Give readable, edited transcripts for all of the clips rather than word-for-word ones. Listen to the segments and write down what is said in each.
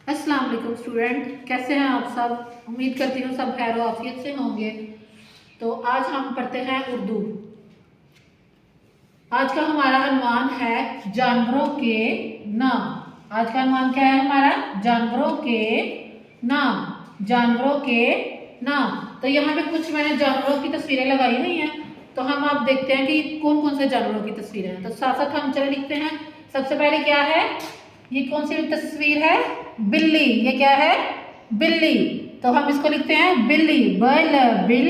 अस्सलाम वालेकुम स्टूडेंट, कैसे हैं आप सब। उम्मीद करती हूँ सब खैर आफियत से होंगे। तो आज हम पढ़ते हैं उर्दू। आज का हमारा अनवान है जानवरों के नाम। आज का अनवान क्या है हमारा? जानवरों के नाम। जानवरों के नाम। तो यहाँ पे कुछ मैंने जानवरों की तस्वीरें लगाई हुई हैं, तो हम आप देखते हैं कि कौन कौन से जानवरों की तस्वीरें हैं। तो साथ साथ हम चले लिखते हैं। सबसे पहले क्या है, ये कौन सी तस्वीर है? बिल्ली। ये क्या है? बिल्ली। तो हम इसको लिखते हैं बिल्ली। बल बिल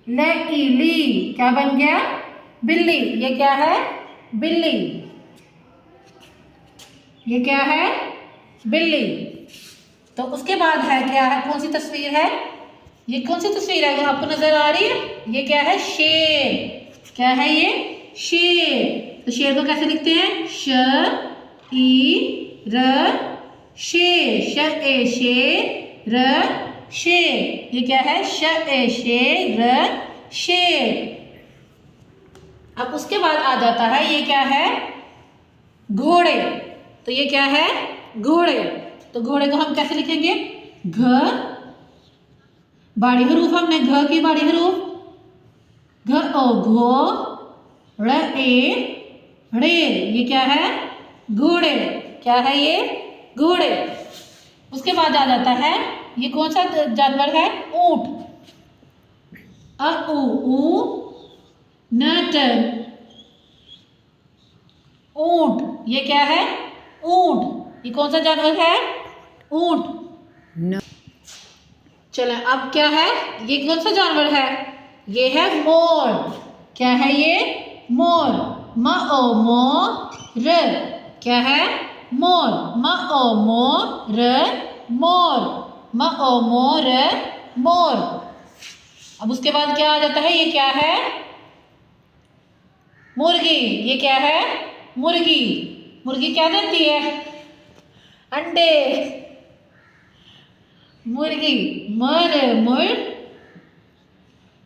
ली, क्या बन गया? बिल्ली। ये क्या है? बिल्ली। ये क्या है? बिल्ली। तो उसके बाद है क्या है, कौन सी तस्वीर है? ये कौन सी तस्वीर है, आपको नजर आ रही है? ये क्या है? शेर। क्या है ये? शेर। तो शेर को कैसे लिखते हैं? श ई र शेर। श ए शेर र शेर। ये क्या है? श ए शेर र शेर। अब उसके बाद आ जाता है, ये क्या है? घोड़े। तो ये क्या है? घोड़े। तो घोड़े को हम कैसे लिखेंगे? घ बाड़ी हरूफ, हमने घ की बाड़ी हरूफ घ ओ घो ड़ ए ड़े। ये क्या है? घोड़े। क्या है ये? घोड़े। उसके बाद आ जाता है, ये कौन सा जानवर है? ऊंट। अ उ न ट ऊंट। ये क्या है? ऊंट। ये कौन सा जानवर है? ऊंट। चले अब क्या है, ये कौन सा जानवर है? ये है मोर। क्या है ये? मोर। म ओ मो र। क्या है? मोर। म ओ मो र मोर। म ओ मो र मोर। अब उसके बाद क्या आ जाता है, ये क्या है? मुर्गी। ये क्या है? मुर्गी। मुर्गी क्या देती है? अंडे। मुर्गी। मर मुर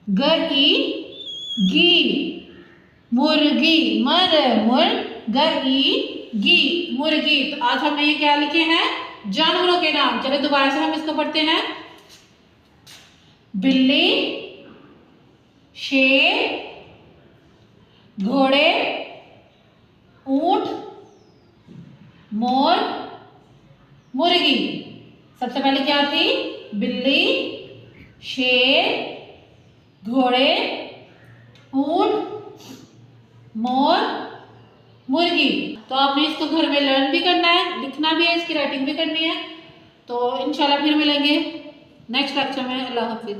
गी गी। मुर्गी। मर मुर गी गी। मुर्गी। तो आज हमने ये क्या लिखे हैं? जानवरों के नाम। चलो दोबारा से हम इसको पढ़ते हैं। बिल्ली, शेर, घोड़े, ऊंट, मोर, मुर्गी। सबसे पहले क्या थी? बिल्ली, शेर, घोड़े, ऊंट, मोर, मुर्गी। तो आपने इसको घर में लर्न भी करना है, लिखना भी है, इसकी राइटिंग भी करनी है। तो इंशाल्लाह फिर मिलेंगे नेक्स्ट लेक्चर में। अल्लाह हाफिज।